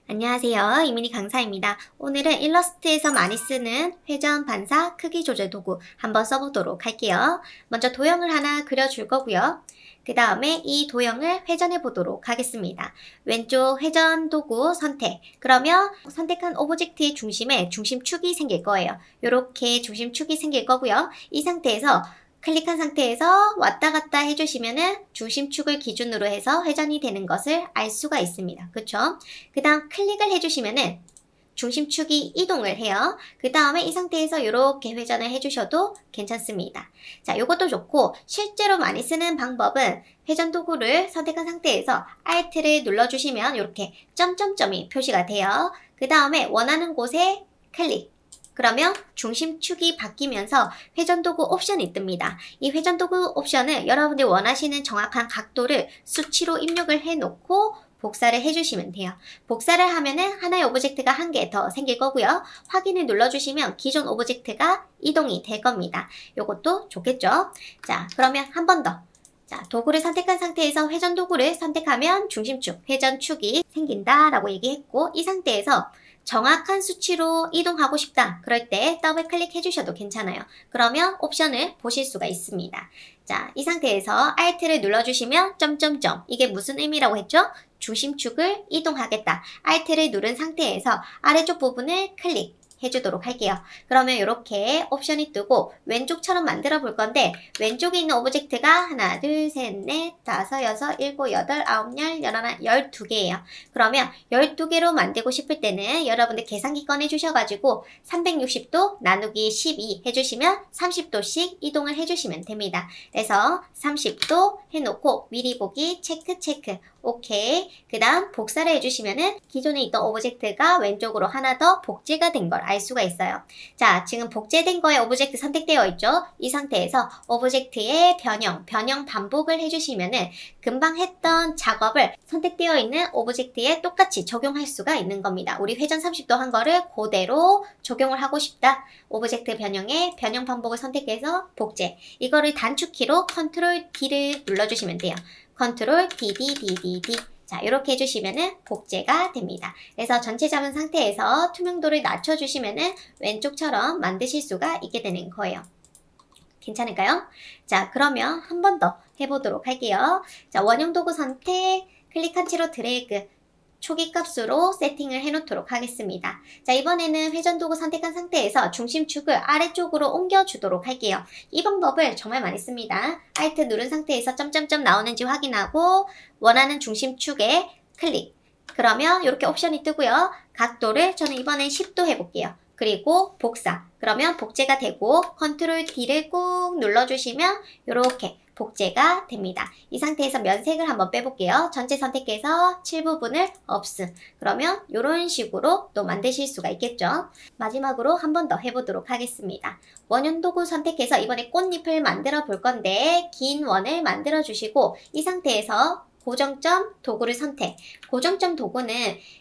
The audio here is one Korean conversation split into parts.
안녕하세요. 이민희 강사입니다. 오늘은 일러스트에서 많이 쓰는 회전, 반사, 크기 조절 도구 한번 써보도록 할게요. 먼저 도형을 하나 그려줄 거고요. 그 다음에 이 도형을 회전해 보도록 하겠습니다. 왼쪽 회전 도구 선택. 그러면 선택한 오브젝트의 중심에 중심축이 생길 거예요. 이렇게 중심축이 생길 거고요. 이 상태에서 클릭한 상태에서 왔다 갔다 해주시면은 중심축을 기준으로 해서 회전이 되는 것을 알 수가 있습니다. 그쵸? 그 다음 클릭을 해주시면은 중심축이 이동을 해요. 그 다음에 이 상태에서 이렇게 회전을 해주셔도 괜찮습니다. 자, 요것도 좋고 실제로 많이 쓰는 방법은 회전 도구를 선택한 상태에서 Alt를 눌러주시면 이렇게 점점점이 표시가 돼요. 그 다음에 원하는 곳에 클릭. 그러면 중심축이 바뀌면서 회전도구 옵션이 뜹니다. 이 회전도구 옵션을 여러분들이 원하시는 정확한 각도를 수치로 입력을 해놓고 복사를 해주시면 돼요. 복사를 하면은 하나의 오브젝트가 한 개 더 생길 거고요. 확인을 눌러주시면 기존 오브젝트가 이동이 될 겁니다. 요것도 좋겠죠? 자, 그러면 한 번 더. 자, 도구를 선택한 상태에서 회전 도구를 선택하면 중심축, 회전축이 생긴다라고 얘기했고 이 상태에서 정확한 수치로 이동하고 싶다. 그럴 때 더블 클릭해 주셔도 괜찮아요. 그러면 옵션을 보실 수가 있습니다. 자, 이 상태에서 Alt를 눌러주시면 점점점 이게 무슨 의미라고 했죠? 중심축을 이동하겠다. Alt를 누른 상태에서 아래쪽 부분을 클릭 해주도록 할게요. 그러면 이렇게 옵션이 뜨고 왼쪽처럼 만들어 볼 건데 왼쪽에 있는 오브젝트가 하나, 둘, 셋, 넷, 다섯, 여섯, 일곱, 여덟, 아홉, 열, 열하나, 12개예요. 그러면 12개로 만들고 싶을 때는 여러분들 계산기 꺼내 주셔가지고 360도 나누기 12 해주시면 30도씩 이동을 해주시면 됩니다. 그래서 30도 해놓고 미리 보기 체크 체크 오케이. 그 다음 복사를 해주시면은 기존에 있던 오브젝트가 왼쪽으로 하나 더 복제가 된 걸 알 수가 있어요. 자, 지금 복제된 거에 오브젝트 선택되어 있죠? 이 상태에서 오브젝트의 변형 반복을 해주시면은 금방 했던 작업을 선택되어 있는 오브젝트에 똑같이 적용할 수가 있는 겁니다. 우리 회전 30도 한 거를 그대로 적용을 하고 싶다. 오브젝트 변형에 변형 반복을 선택해서 복제. 이거를 단축키로 컨트롤 D를 눌러주시면 돼요. 컨트롤 DDDDD. 자, 이렇게 해주시면은 복제가 됩니다. 그래서 전체 잡은 상태에서 투명도를 낮춰주시면은 왼쪽처럼 만드실 수가 있게 되는 거예요. 괜찮을까요? 자, 그러면 한 번 더 해보도록 할게요. 자, 원형 도구 선택, 클릭한 채로 드래그, 초기 값으로 세팅을 해놓도록 하겠습니다. 자, 이번에는 회전 도구 선택한 상태에서 중심축을 아래쪽으로 옮겨주도록 할게요. 이 방법을 정말 많이 씁니다. Alt 누른 상태에서 점점점 나오는지 확인하고 원하는 중심축에 클릭. 그러면 이렇게 옵션이 뜨고요. 각도를 저는 이번엔 10도 해볼게요. 그리고 복사. 그러면 복제가 되고 컨트롤 D를 꾹 눌러주시면 이렇게 복제가 됩니다. 이 상태에서 면색을 한번 빼볼게요. 전체 선택해서 7부분을 없음. 그러면 이런 식으로 또 만드실 수가 있겠죠. 마지막으로 한 번 더 해보도록 하겠습니다. 원형 도구 선택해서 이번에 꽃잎을 만들어 볼 건데 긴 원을 만들어 주시고 이 상태에서 고정점 도구를 선택. 고정점 도구는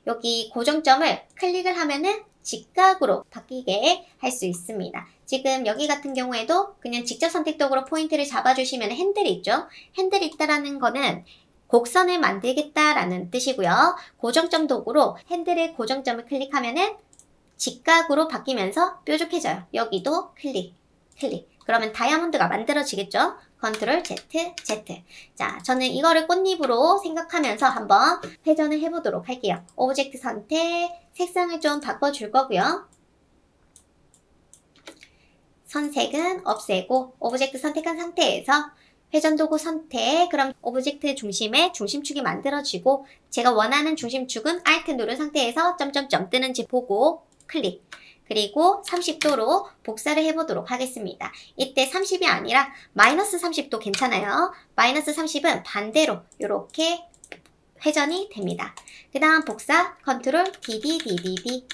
여기 고정점을 클릭을 하면은 직각으로 바뀌게 할 수 있습니다. 지금 여기 같은 경우에도 그냥 직접 선택 도구로 포인트를 잡아주시면 핸들이 있죠. 핸들이 있다라는 거는 곡선을 만들겠다라는 뜻이고요. 고정점 도구로 핸들의 고정점을 클릭하면은 직각으로 바뀌면서 뾰족해져요. 여기도 클릭, 클릭. 그러면 다이아몬드가 만들어지겠죠? 컨트롤 Z, Z. 자, 저는 이거를 꽃잎으로 생각하면서 한번 회전을 해보도록 할게요. 오브젝트 선택, 색상을 좀 바꿔줄 거고요. 선색은 없애고 오브젝트 선택한 상태에서 회전 도구 선택, 그럼 오브젝트 중심에 중심축이 만들어지고 제가 원하는 중심축은 Alt 누른 상태에서 점점점 뜨는지 보고 클릭. 그리고 30도로 복사를 해보도록 하겠습니다. 이때 30이 아니라 마이너스 30도 괜찮아요. 마이너스 30은 반대로 이렇게 회전이 됩니다. 그 다음 복사 컨트롤 DDDDD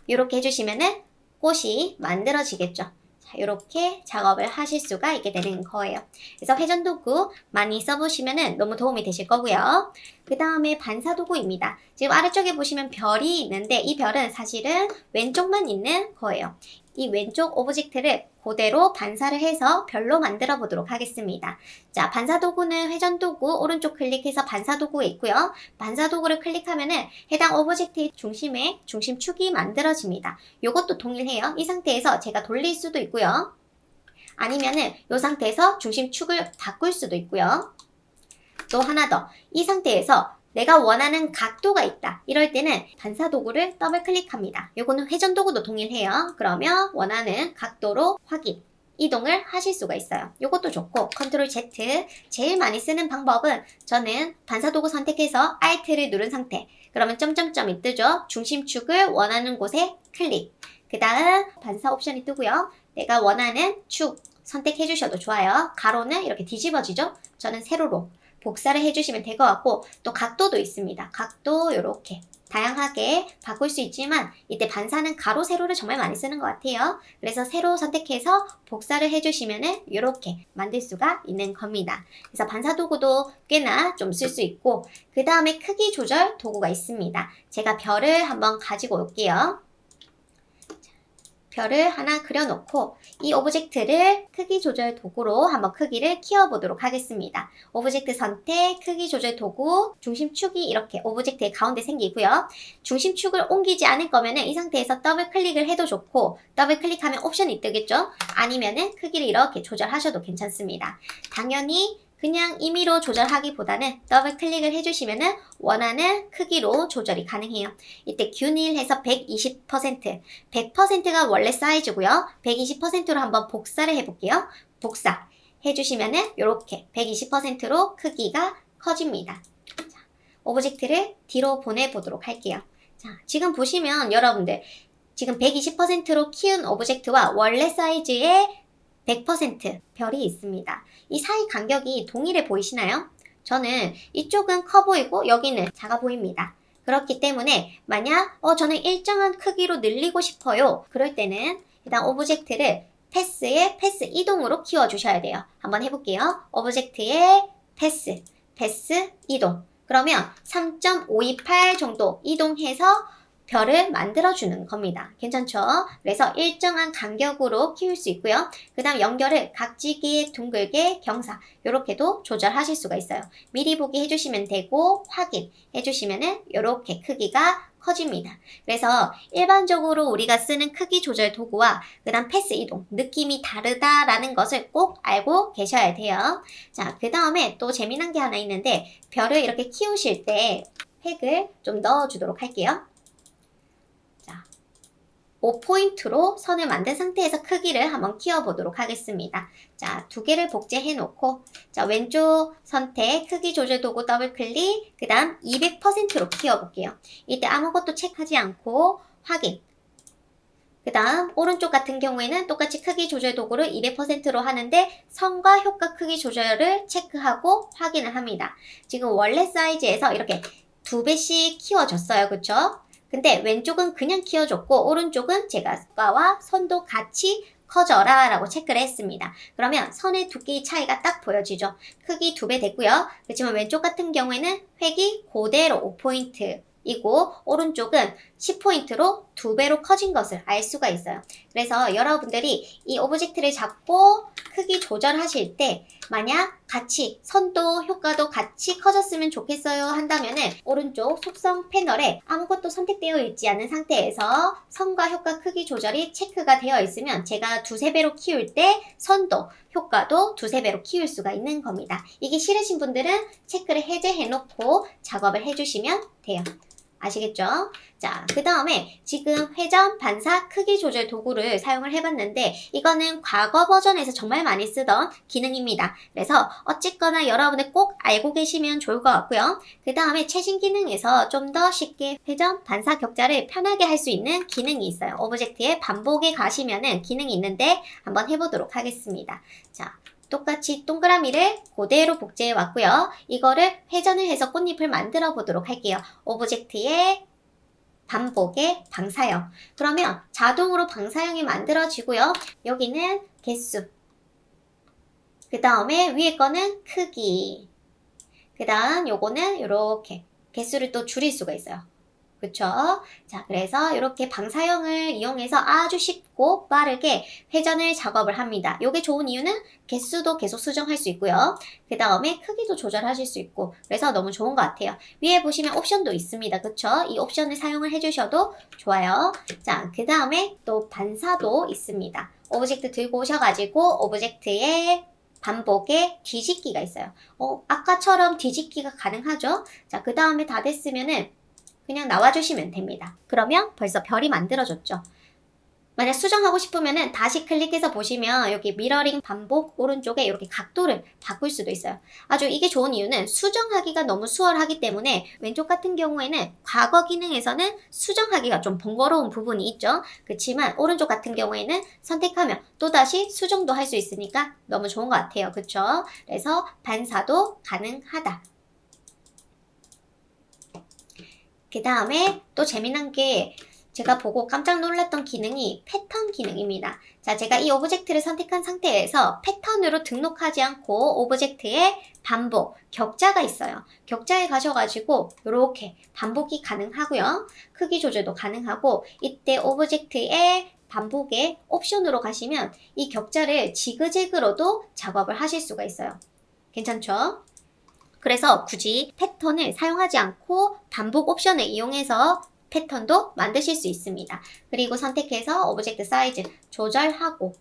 이렇게 해주시면은 꽃이 만들어지겠죠. 자, 이렇게 작업을 하실 수가 있게 되는 거예요. 그래서 회전 도구 많이 써보시면 너무 도움이 되실 거고요. 그 다음에 반사 도구입니다. 지금 아래쪽에 보시면 별이 있는데 이 별은 사실은 왼쪽만 있는 거예요. 이 왼쪽 오브젝트를 그대로 반사를 해서 별로 만들어 보도록 하겠습니다. 자, 반사도구는 회전도구 오른쪽 클릭해서 반사도구에 있고요. 반사도구를 클릭하면은 해당 오브젝트의 중심에 중심축이 만들어집니다. 요것도 동일해요. 이 상태에서 제가 돌릴 수도 있고요. 아니면은 이 상태에서 중심축을 바꿀 수도 있고요. 또 하나 더, 이 상태에서 내가 원하는 각도가 있다. 이럴 때는 반사도구를 더블 클릭합니다. 요거는 회전도구도 동일해요. 그러면 원하는 각도로 확인, 이동을 하실 수가 있어요. 요것도 좋고, 컨트롤 Z. 제일 많이 쓰는 방법은 저는 반사도구 선택해서 Alt를 누른 상태. 그러면 점점점이 뜨죠. 중심축을 원하는 곳에 클릭. 그 다음 반사 옵션이 뜨고요. 내가 원하는 축 선택해 주셔도 좋아요. 가로는 이렇게 뒤집어지죠. 저는 세로로 복사를 해주시면 될 것 같고, 또 각도도 있습니다. 각도 이렇게 다양하게 바꿀 수 있지만 이때 반사는 가로 세로를 정말 많이 쓰는 것 같아요. 그래서 세로 선택해서 복사를 해주시면 이렇게 만들 수가 있는 겁니다. 그래서 반사 도구도 꽤나 좀 쓸 수 있고, 그 다음에 크기 조절 도구가 있습니다. 제가 별을 한번 가지고 올게요. 별을 하나 그려놓고 이 오브젝트를 크기 조절 도구로 한번 크기를 키워보도록 하겠습니다. 오브젝트 선택, 크기 조절 도구, 중심축이 이렇게 오브젝트의 가운데 생기고요. 중심축을 옮기지 않을 거면 이 상태에서 더블 클릭을 해도 좋고, 더블 클릭하면 옵션이 뜨겠죠? 아니면은 크기를 이렇게 조절하셔도 괜찮습니다. 당연히 그냥 임의로 조절하기보다는 더블 클릭을 해주시면 원하는 크기로 조절이 가능해요. 이때 균일해서 120%, 100%가 원래 사이즈고요. 120%로 한번 복사를 해볼게요. 복사 해주시면 이렇게 120%로 크기가 커집니다. 자, 오브젝트를 뒤로 보내보도록 할게요. 자, 지금 보시면 여러분들 지금 120%로 키운 오브젝트와 원래 사이즈의 100% 별이 있습니다. 이 사이 간격이 동일해 보이시나요? 저는 이쪽은 커 보이고 여기는 작아 보입니다. 그렇기 때문에 만약 저는 일정한 크기로 늘리고 싶어요. 그럴 때는 일단 오브젝트를 패스에 패스 이동으로 키워주셔야 돼요. 한번 해볼게요. 오브젝트에 패스 이동. 그러면 3.528 정도 이동해서 별을 만들어주는 겁니다. 괜찮죠? 그래서 일정한 간격으로 키울 수 있고요. 그 다음 연결을 각지게, 둥글게, 경사 이렇게도 조절하실 수가 있어요. 미리 보기 해주시면 되고 확인 해주시면 이렇게 크기가 커집니다. 그래서 일반적으로 우리가 쓰는 크기 조절 도구와 그 다음 패스 이동 느낌이 다르다라는 것을 꼭 알고 계셔야 돼요. 자, 그 다음에 또 재미난 게 하나 있는데, 별을 이렇게 키우실 때 획을 좀 넣어주도록 할게요. 5포인트로 선을 만든 상태에서 크기를 한번 키워보도록 하겠습니다. 자, 두 개를 복제해 놓고, 자, 왼쪽 선택, 크기 조절 도구 더블 클릭, 그 다음 200%로 키워볼게요. 이때 아무것도 체크하지 않고 확인. 그 다음 오른쪽 같은 경우에는 똑같이 크기 조절 도구를 200%로 하는데 선과 효과 크기 조절을 체크하고 확인을 합니다. 지금 원래 사이즈에서 이렇게 2배씩 키워줬어요. 그쵸? 근데 왼쪽은 그냥 키워줬고 오른쪽은 제가 효과와 선도 같이 커져라 라고 체크를 했습니다. 그러면 선의 두께의 차이가 딱 보여지죠. 크기 2배 됐고요. 그렇지만 왼쪽 같은 경우에는 획이 그대로 5포인트 이고 오른쪽은 10포인트로 2배로 커진 것을 알 수가 있어요. 그래서 여러분들이 이 오브젝트를 잡고 크기 조절하실 때 만약 같이 선도 효과도 같이 커졌으면 좋겠어요 한다면은 오른쪽 속성 패널에 아무것도 선택되어 있지 않은 상태에서 선과 효과 크기 조절이 체크가 되어 있으면 제가 2~3배로 키울 때 선도 효과도 2~3배로 키울 수가 있는 겁니다. 이게 싫으신 분들은 체크를 해제해 놓고 작업을 해주시면 돼요. 아시겠죠? 자, 그 다음에 지금 회전, 반사, 크기 조절 도구를 사용을 해봤는데 이거는 과거 버전에서 정말 많이 쓰던 기능입니다. 그래서 어쨌거나 여러분들 꼭 알고 계시면 좋을 것 같고요. 그 다음에 최신 기능에서 좀 더 쉽게 회전, 반사, 격자를 편하게 할 수 있는 기능이 있어요. 오브젝트에 반복에 가시면은 기능이 있는데 한번 해보도록 하겠습니다. 자, 똑같이 동그라미를 그대로 복제해 왔고요. 이거를 회전을 해서 꽃잎을 만들어 보도록 할게요. 오브젝트에 반복의 방사형. 그러면 자동으로 방사형이 만들어지고요. 여기는 개수. 그 다음에 위에 거는 크기. 그 다음 요거는 이렇게 개수를 또 줄일 수가 있어요. 그쵸? 자, 그래서 이렇게 방사형을 이용해서 아주 쉽고 빠르게 회전을 작업을 합니다. 요게 좋은 이유는 개수도 계속 수정할 수 있고요. 그 다음에 크기도 조절하실 수 있고 그래서 너무 좋은 것 같아요. 위에 보시면 옵션도 있습니다. 그쵸? 이 옵션을 사용을 해주셔도 좋아요. 자, 그 다음에 또 반사도 있습니다. 오브젝트 들고 오셔가지고 오브젝트에 반복에 뒤집기가 있어요. 아까처럼 뒤집기가 가능하죠? 자, 그 다음에 다 됐으면은 그냥 나와주시면 됩니다. 그러면 벌써 별이 만들어졌죠. 만약 수정하고 싶으면은 다시 클릭해서 보시면 여기 미러링 반복 오른쪽에 이렇게 각도를 바꿀 수도 있어요. 아주 이게 좋은 이유는 수정하기가 너무 수월하기 때문에 왼쪽 같은 경우에는 과거 기능에서는 수정하기가 좀 번거로운 부분이 있죠. 그렇지만 오른쪽 같은 경우에는 선택하면 또다시 수정도 할 수 있으니까 너무 좋은 것 같아요. 그쵸? 그래서 반사도 가능하다. 그 다음에 또 재미난 게 제가 보고 깜짝 놀랐던 기능이 패턴 기능입니다. 자, 제가 이 오브젝트를 선택한 상태에서 패턴으로 등록하지 않고 오브젝트에 반복, 격자가 있어요. 격자에 가셔가지고 이렇게 반복이 가능하고요. 크기 조절도 가능하고 이때 오브젝트에 반복의 옵션으로 가시면 이 격자를 지그재그로도 작업을 하실 수가 있어요. 괜찮죠? 그래서 굳이 패턴을 사용하지 않고 반복 옵션을 이용해서 패턴도 만드실 수 있습니다. 그리고 선택해서 오브젝트 사이즈 조절하고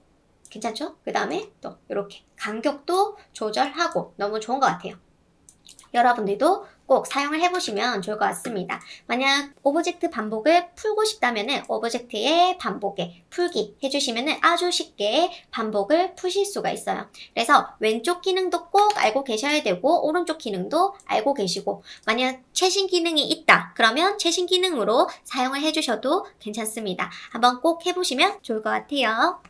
괜찮죠? 그 다음에 또 이렇게 간격도 조절하고 너무 좋은 것 같아요. 여러분들도 꼭 사용을 해보시면 좋을 것 같습니다. 만약 오브젝트 반복을 풀고 싶다면 오브젝트의 반복에 풀기 해주시면 아주 쉽게 반복을 푸실 수가 있어요. 그래서 왼쪽 기능도 꼭 알고 계셔야 되고 오른쪽 기능도 알고 계시고 만약 최신 기능이 있다 그러면 최신 기능으로 사용을 해주셔도 괜찮습니다. 한번 꼭 해보시면 좋을 것 같아요.